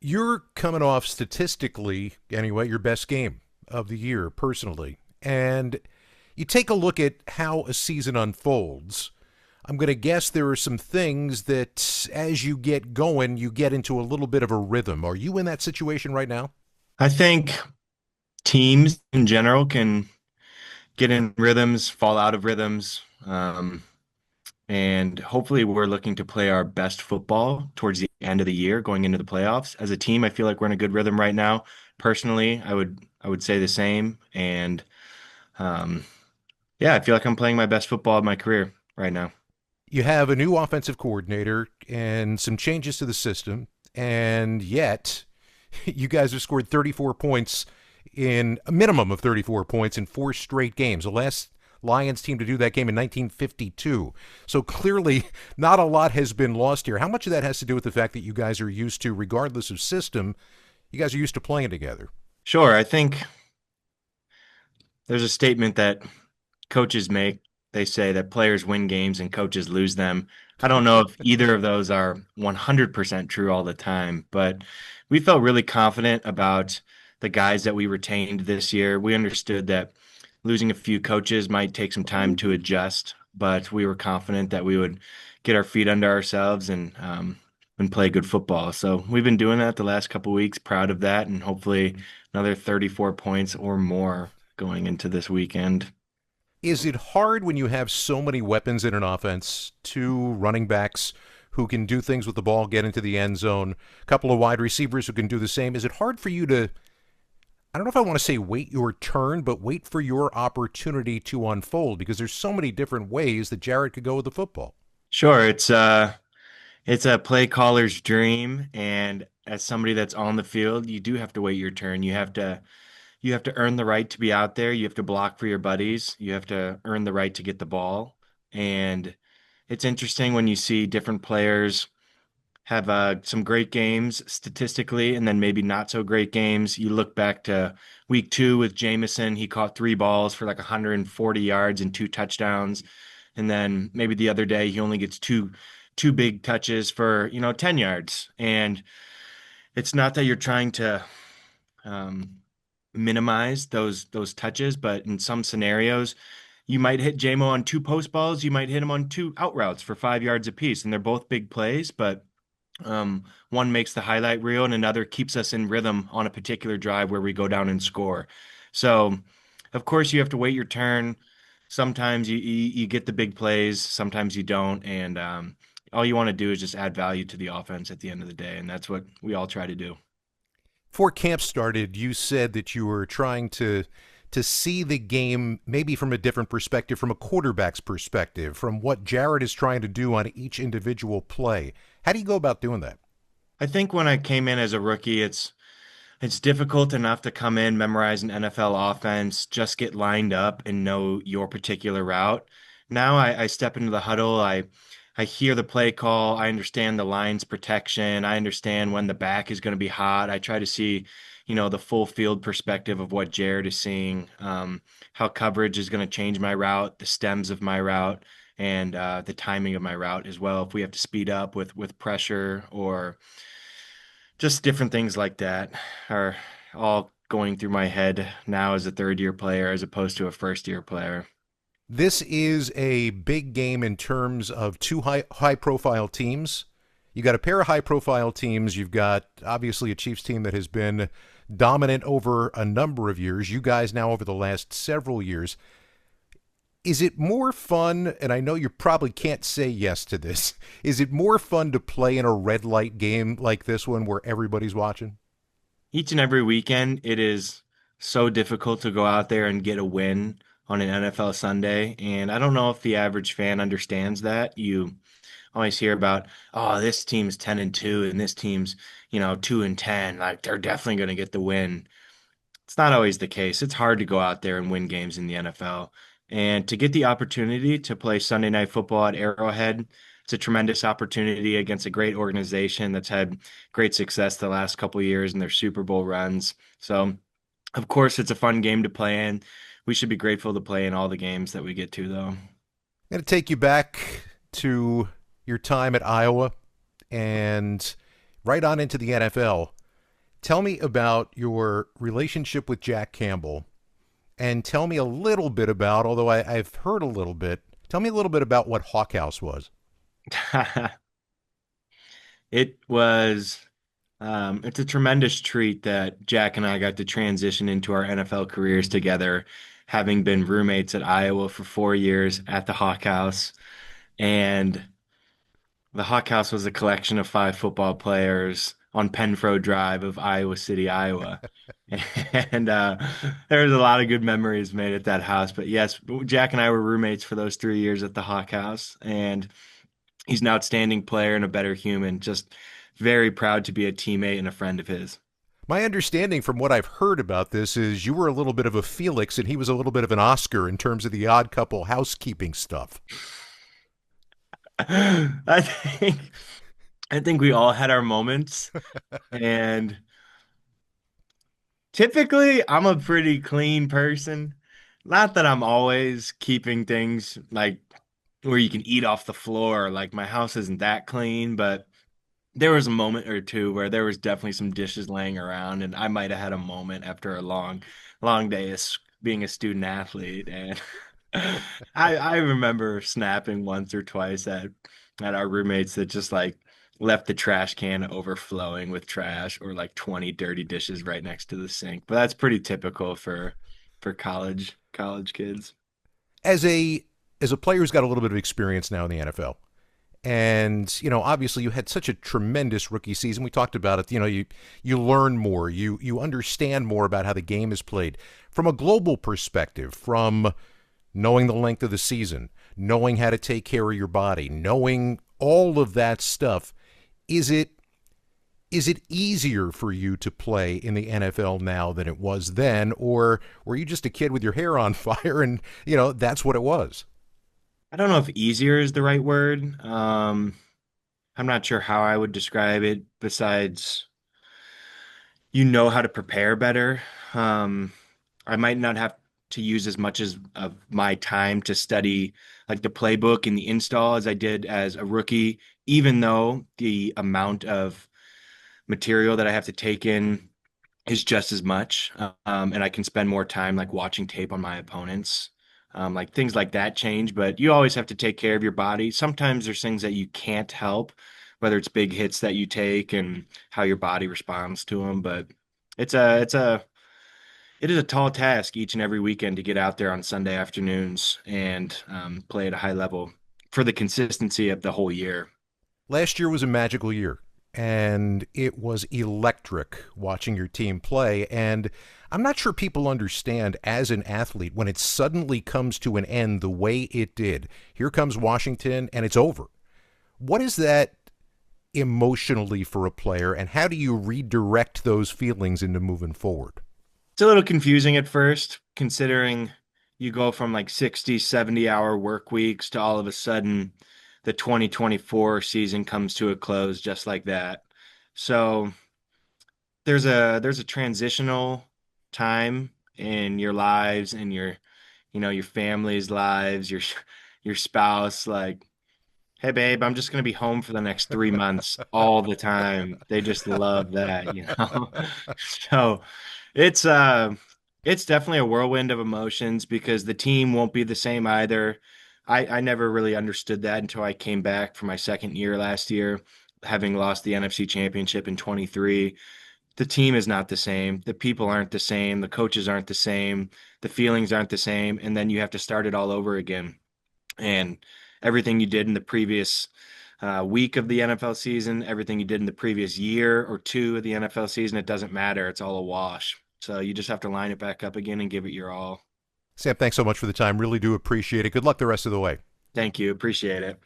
You're coming off statistically, anyway, your best game of the year personally. And you take a look at how a season unfolds. I'm going to guess there are some things that as you get going, you get into a little bit of a rhythm. Are you in that situation right now? I think teams in general can get in rhythms, fall out of rhythms, and hopefully we're looking to play our best football towards the end of the year, going into the playoffs. As a team, I feel like we're in a good rhythm right now. Personally, I would say the same, and um, yeah, I feel like I'm playing my best football of my career right now. You have a new offensive coordinator and some changes to the system, and yet you guys have scored 34 points in a minimum of 34 points in four straight games. The last Lions team to do that game in 1952. So clearly, not a lot has been lost here. How much of that has to do with the fact that you guys are used to, regardless of system, you guys are used to playing together? Sure, I think there's a statement that coaches make. They say that players win games and coaches lose them. I don't know if either of those are 100% true all the time, but we felt really confident about the guys that we retained this year. We understood that losing a few coaches might take some time to adjust, but we were confident that we would get our feet under ourselves and play good football. So we've been doing that the last couple weeks, proud of that, and hopefully another 34 points or more going into this weekend. Is it hard when you have so many weapons in an offense, two running backs who can do things with the ball, get into the end zone, a couple of wide receivers who can do the same? Is it hard for you to, I don't know if I want to say wait your turn, but wait for your opportunity to unfold because there's so many different ways that Jared could go with the football? Sure, it's a play caller's dream, and as somebody that's on the field, you do have to wait your turn. You have to earn the right to be out there. You have to block for your buddies. You have to earn the right to get the ball. And it's interesting when you see different players have some great games statistically, and then maybe not so great games. You look back to week two with Jamison, he caught three balls for like 140 yards and two touchdowns. And then maybe the other day he only gets two big touches for 10 yards. And it's not that you're trying to um, minimize those touches, but in some scenarios, you might hit JMO on two post balls, you might hit him on two out routes for 5 yards apiece, and they're both big plays, but one makes the highlight reel and another keeps us in rhythm on a particular drive where we go down and score. So, of course, you have to wait your turn. Sometimes you get the big plays, sometimes you don't, and all you want to do is just add value to the offense at the end of the day, and that's what we all try to do. Before camp started, you said that you were trying to see the game maybe from a different perspective, from a quarterback's perspective, from what Jared is trying to do on each individual play. How do you go about doing that? I think when I came in as a rookie, it's difficult enough to come in, memorize an NFL offense, just get lined up and know your particular route. Now I step into the huddle, I hear the play call, I understand the line's protection, I understand when the back is going to be hot. I try to see, the full field perspective of what Jared is seeing, how coverage is going to change my route, the stems of my route, and the timing of my route as well. If we have to speed up with pressure or just different things like that are all going through my head now as a third year player as opposed to a first year player. This is a big game in terms of two high profile teams. You got a pair of high profile teams. You've got obviously a Chiefs team that has been dominant over a number of years. You guys now over the last several years. Is it more fun, and I know you probably can't say yes to this, is it more fun to play in a red light game like this one where everybody's watching? Each and every weekend, it is so difficult to go out there and get a win on an NFL Sunday. And I don't know if the average fan understands that. You always hear about, oh, this team's 10-2 and this team's, 2-10. Like they're definitely going to get the win. It's not always the case. It's hard to go out there and win games in the NFL. And to get the opportunity to play Sunday Night Football at Arrowhead, it's a tremendous opportunity against a great organization that's had great success the last couple of years in their Super Bowl runs. So, of course, it's a fun game to play in. We should be grateful to play in all the games that we get to, though. I'm going to take you back to your time at Iowa and right on into the NFL. Tell me about your relationship with Jack Campbell, and tell me a little bit about, although I've heard a little bit, tell me a little bit about what Hawk House was. It was it's a tremendous treat that Jack and I got to transition into our NFL careers together, having been roommates at Iowa for 4 years at the Hawk House. And the Hawk House was a collection of five football players on Penfro Drive of Iowa City, Iowa. And there was a lot of good memories made at that house. But yes, Jack and I were roommates for those 3 years at the Hawk House. And he's an outstanding player and a better human. Just very proud to be a teammate and a friend of his. My understanding from what I've heard about this is you were a little bit of a Felix and he was a little bit of an Oscar in terms of the odd couple housekeeping stuff. I think I think we all had our moments, and typically I'm a pretty clean person. Not that I'm always keeping things like where you can eat off the floor. Like my house isn't that clean, but there was a moment or two where there was definitely some dishes laying around, and I might have had a moment after a long day of being a student athlete, and I remember snapping once or twice at our roommates that just like left the trash can overflowing with trash or like 20 dirty dishes right next to the sink. But that's pretty typical for college kids. As a player who's got a little bit of experience now in the NFL, and obviously you had such a tremendous rookie season. We talked about it. You learn more, you understand more about how the game is played from a global perspective, from knowing the length of the season, knowing how to take care of your body, knowing all of that stuff. Is it easier for you to play in the NFL now than it was then, or were you just a kid with your hair on fire and that's what it was? I don't know if easier is the right word. I'm not sure how I would describe it besides you know how to prepare better. Um, I might not have to use as much as of my time to study like the playbook and the install as I did as a rookie, even though the amount of material that I have to take in is just as much. And I can spend more time like watching tape on my opponents. Like things like that change, but you always have to take care of your body. Sometimes there's things that you can't help, whether it's big hits that you take and how your body responds to them. But it's a it's a it is a tall task each and every weekend to get out there on Sunday afternoons and play at a high level for the consistency of the whole year. Last year was a magical year, and it was electric watching your team play. And I'm not sure people understand as an athlete when it suddenly comes to an end the way it did. Here comes Washington, and it's over. What is that emotionally for a player, and how do you redirect those feelings into moving forward? It's a little confusing at first, considering you go from like 60, 70-hour work weeks to all of a sudden the 2024 season comes to a close just like that. So there's a transitional time in your lives and your family's lives, your spouse, like, hey babe, I'm just gonna be home for the next 3 months all the time. They just love that. So it's uh it's definitely a whirlwind of emotions because the team won't be the same either. I never really understood that until I came back for my second year last year, having lost the NFC Championship in 23. The team is not the same. The people aren't the same. The coaches aren't the same. The feelings aren't the same. And then you have to start it all over again. And everything you did in the previous week of the NFL season, everything you did in the previous year or two of the NFL season, it doesn't matter. It's all a wash. So you just have to line it back up again and give it your all. Sam, thanks so much for the time. Really do appreciate it. Good luck the rest of the way. Thank you. Appreciate it.